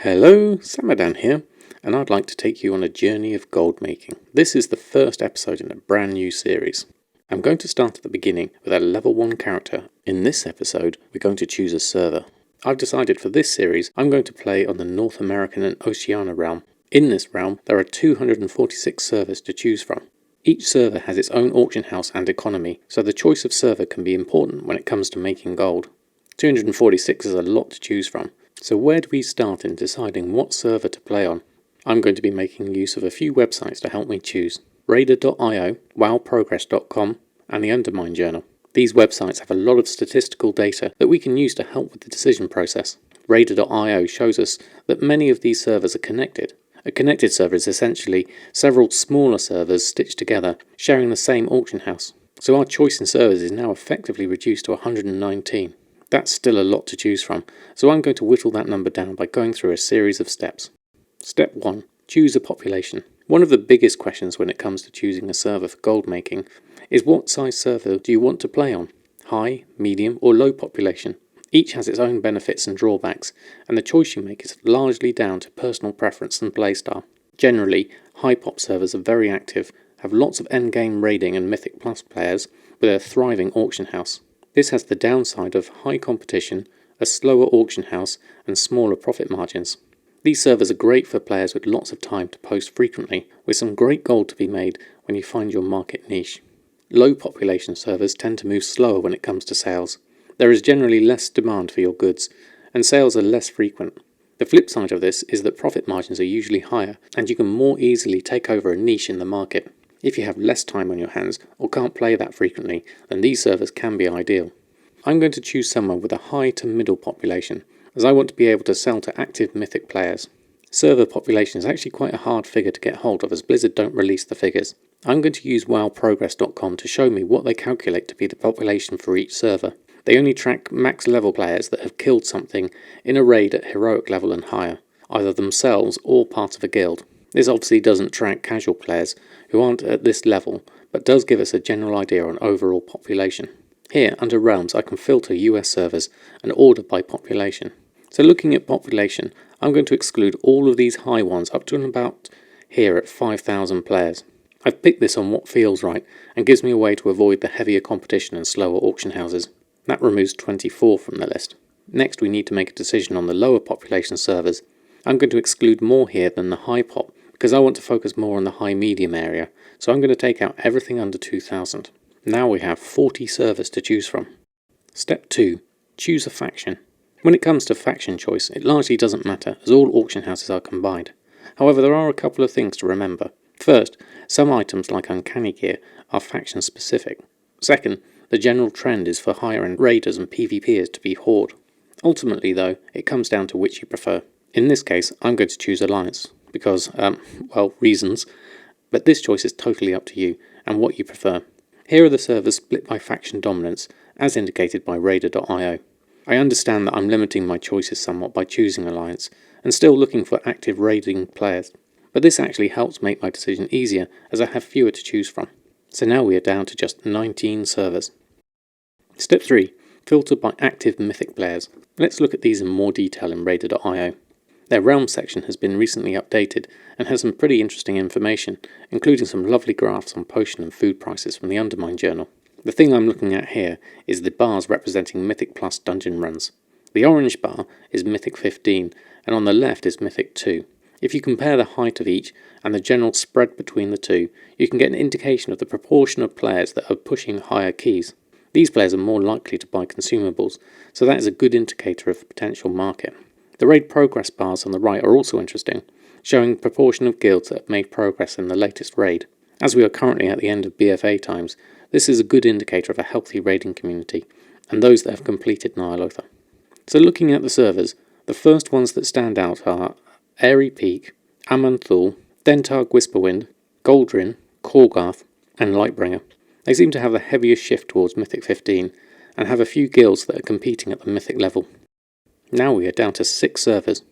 Hello, Samadan here, and I'd like to take you on a journey of gold making. This is the first episode in a brand new series. I'm going to start at the beginning with a level 1 character. In this episode, we're going to choose a server. I've decided for this series, I'm going to play on the North American and Oceania realm. In this realm, there are 246 servers to choose from. Each server has its own auction house and economy, so the choice of server can be important when it comes to making gold. 246 is a lot to choose from. So where do we start in deciding what server to play on? I'm going to be making use of a few websites to help me choose. Raider.io, wowprogress.com and the Undermine Journal. These websites have a lot of statistical data that we can use to help with the decision process. Raider.io shows us that many of these servers are connected. A connected server is essentially several smaller servers stitched together, sharing the same auction house. So our choice in servers is now effectively reduced to 119. That's still a lot to choose from, so I'm going to whittle that number down by going through a series of steps. Step 1. Choose a population. One of the biggest questions when it comes to choosing a server for gold making is what size server do you want to play on? High, medium or low population? Each has its own benefits and drawbacks, and the choice you make is largely down to personal preference and playstyle. Generally, high pop servers are very active, have lots of endgame raiding and Mythic Plus players with a thriving auction house. This has the downside of high competition, a slower auction house and smaller profit margins. These servers are great for players with lots of time to post frequently, with some great gold to be made when you find your market niche. Low population servers tend to move slower when it comes to sales. There is generally less demand for your goods, and sales are less frequent. The flip side of this is that profit margins are usually higher, and you can more easily take over a niche in the market. If you have less time on your hands or can't play that frequently, then these servers can be ideal. I'm going to choose somewhere with a high to middle population, as I want to be able to sell to active Mythic players. Server population is actually quite a hard figure to get hold of, as Blizzard don't release the figures. I'm going to use wowprogress.com to show me what they calculate to be the population for each server. They only track max level players that have killed something in a raid at heroic level and higher, either themselves or part of a guild. This obviously doesn't track casual players who aren't at this level, but does give us a general idea on overall population. Here, under Realms, I can filter US servers and order by population. So looking at population, I'm going to exclude all of these high ones up to and about here at 5,000 players. I've picked this on what feels right and gives me a way to avoid the heavier competition and slower auction houses. That removes 24 from the list. Next, we need to make a decision on the lower population servers. I'm going to exclude more here than the high pop, because I want to focus more on the high-medium area, so I'm going to take out everything under 2,000. Now we have 40 servers to choose from. Step 2. Choose a faction. When it comes to faction choice, it largely doesn't matter, as all auction houses are combined. However, there are a couple of things to remember. First, some items like uncanny gear are faction specific. Second, the general trend is for higher-end raiders and PvPers to be horde. Ultimately though, it comes down to which you prefer. In this case, I'm going to choose Alliance. Because, reasons, but this choice is totally up to you and what you prefer. Here are the servers split by faction dominance, as indicated by Raider.io. I understand that I'm limiting my choices somewhat by choosing Alliance, and still looking for active raiding players, but this actually helps make my decision easier as I have fewer to choose from. So now we are down to just 19 servers. Step 3. Filter by active Mythic players. Let's look at these in more detail in Raider.io. Their Realm section has been recently updated and has some pretty interesting information, including some lovely graphs on potion and food prices from the Undermine Journal. The thing I'm looking at here is the bars representing Mythic Plus dungeon runs. The orange bar is Mythic 15 and on the left is Mythic 2. If you compare the height of each and the general spread between the two, you can get an indication of the proportion of players that are pushing higher keys. These players are more likely to buy consumables, so that is a good indicator of the potential market. The raid progress bars on the right are also interesting, showing the proportion of guilds that have made progress in the latest raid. As we are currently at the end of BFA times, this is a good indicator of a healthy raiding community, and those that have completed Nyalotha. So looking at the servers, the first ones that stand out are Airy Peak, Amanthul, Dentag Whisperwind, Goldrin, Korgarth, and Lightbringer. They seem to have the heaviest shift towards Mythic 15, and have a few guilds that are competing at the Mythic level. Now we are down to 6 servers.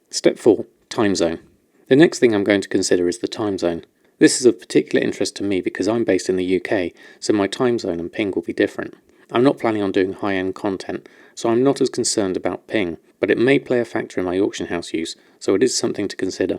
Step 4. Time zone. The next thing I'm going to consider is the time zone. This is of particular interest to me because I'm based in the UK, so my time zone and ping will be different. I'm not planning on doing high-end content, so I'm not as concerned about ping, but it may play a factor in my auction house use, so it is something to consider.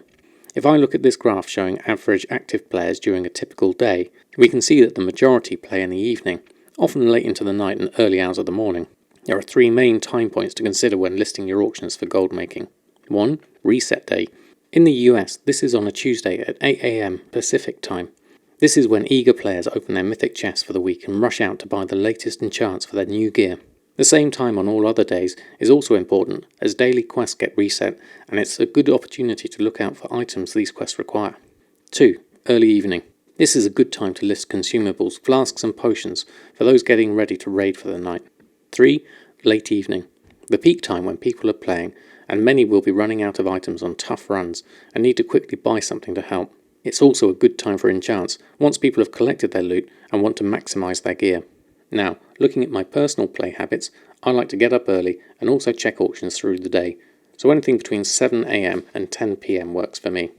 If I look at this graph showing average active players during a typical day, we can see that the majority play in the evening, often late into the night and early hours of the morning. There are 3 main time points to consider when listing your auctions for gold making. 1. Reset day. In the US, this is on a Tuesday at 8 AM Pacific time. This is when eager players open their Mythic chests for the week and rush out to buy the latest enchants for their new gear. The same time on all other days is also important, as daily quests get reset, and it's a good opportunity to look out for items these quests require. 2. Early evening. This is a good time to list consumables, flasks and potions for those getting ready to raid for the night. 3. Late evening. The peak time when people are playing, and many will be running out of items on tough runs and need to quickly buy something to help. It's also a good time for enchants, once people have collected their loot and want to maximise their gear. Now, looking at my personal play habits, I like to get up early and also check auctions through the day, so anything between 7 AM and 10 PM works for me.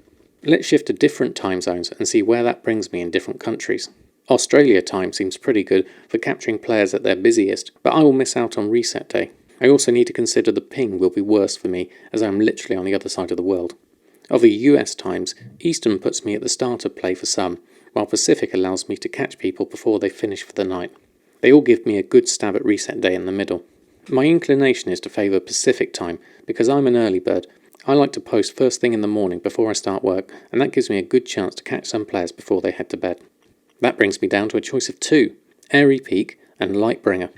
Let's shift to different time zones and see where that brings me in different countries. Australia time seems pretty good for capturing players at their busiest, but I will miss out on reset day. I also need to consider the ping will be worse for me, as I am literally on the other side of the world. Of the US times, Eastern puts me at the start of play for some, while Pacific allows me to catch people before they finish for the night. They all give me a good stab at reset day in the middle. My inclination is to favour Pacific time, because I'm an early bird. I like to post first thing in the morning before I start work, and that gives me a good chance to catch some players before they head to bed. That brings me down to a choice of 2, Airy Peak and Lightbringer.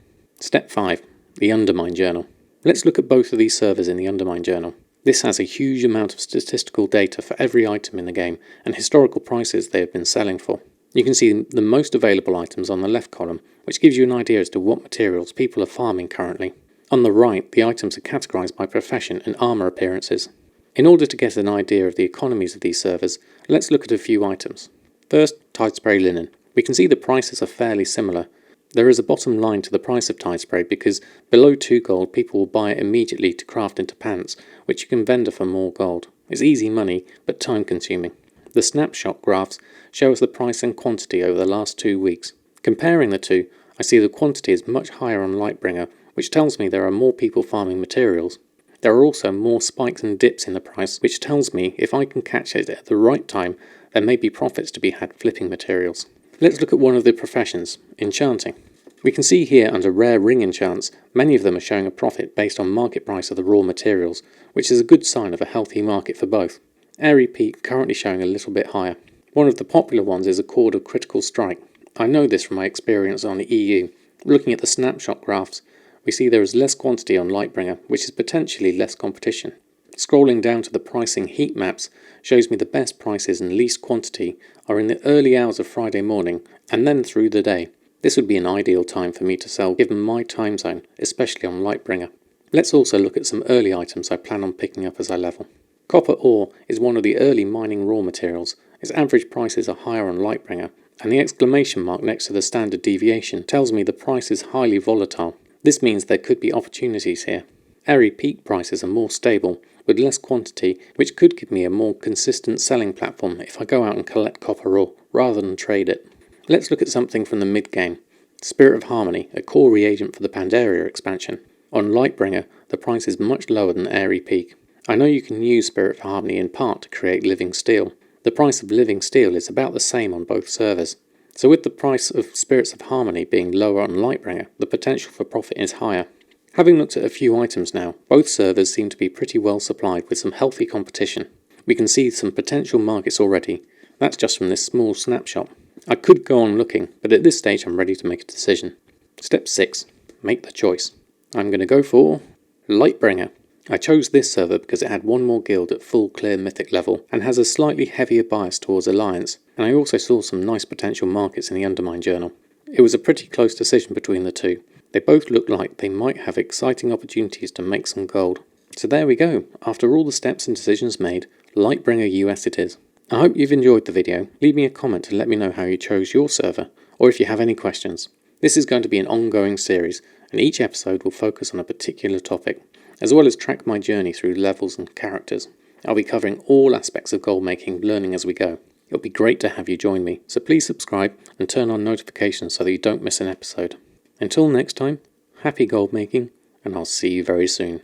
Step 5, the Undermine Journal. Let's look at both of these servers in the Undermine Journal. This has a huge amount of statistical data for every item in the game and historical prices they have been selling for. You can see the most available items on the left column, which gives you an idea as to what materials people are farming currently. On the right, the items are categorised by profession and armour appearances. In order to get an idea of the economies of these servers, let's look at a few items. First, tide spray linen. We can see the prices are fairly similar. There is a bottom line to the price of tide spray because below 2 gold people will buy it immediately to craft into pants, which you can vendor for more gold. It's easy money, but time consuming. The snapshot graphs show us the price and quantity over the last 2 weeks. Comparing the two, I see the quantity is much higher on Lightbringer, which tells me there are more people farming materials. There are also more spikes and dips in the price, which tells me if I can catch it at the right time, there may be profits to be had flipping materials. Let's look at one of the professions, enchanting. We can see here under rare ring enchants, many of them are showing a profit based on market price of the raw materials, which is a good sign of a healthy market for both. Airy Peak currently showing a little bit higher. One of the popular ones is a Cord of Critical Strike. I know this from my experience on the EU. Looking at the snapshot graphs, we see there is less quantity on Lightbringer, which is potentially less competition. Scrolling down to the pricing heat maps shows me the best prices and least quantity are in the early hours of Friday morning and then through the day. This would be an ideal time for me to sell given my time zone, especially on Lightbringer. Let's also look at some early items I plan on picking up as I level. Copper ore is one of the early mining raw materials. Its average prices are higher on Lightbringer, and the exclamation mark next to the standard deviation tells me the price is highly volatile. This means there could be opportunities here. Airy Peak prices are more stable, with less quantity, which could give me a more consistent selling platform if I go out and collect copper ore, rather than trade it. Let's look at something from the mid-game. Spirit of Harmony, a core reagent for the Pandaria expansion. On Lightbringer, the price is much lower than Airy Peak. I know you can use Spirit of Harmony in part to create living steel. The price of living steel is about the same on both servers. So with the price of Spirits of Harmony being lower on Lightbringer, the potential for profit is higher. Having looked at a few items now, both servers seem to be pretty well supplied with some healthy competition. We can see some potential markets already. That's just from this small snapshot. I could go on looking, but at this stage I'm ready to make a decision. Step 6. Make the choice. I'm going to go for Lightbringer. I chose this server because it had one more guild at full clear mythic level and has a slightly heavier bias towards Alliance, and I also saw some nice potential markets in the Undermine Journal. It was a pretty close decision between the two. They both look like they might have exciting opportunities to make some gold. So there we go. After all the steps and decisions made, Lightbringer US it is. I hope you've enjoyed the video. Leave me a comment to let me know how you chose your server, or if you have any questions. This is going to be an ongoing series, and each episode will focus on a particular topic, as well as track my journey through levels and characters. I'll be covering all aspects of gold making, learning as we go. It'll be great to have you join me, so please subscribe and turn on notifications so that you don't miss an episode. Until next time, happy gold making, and I'll see you very soon.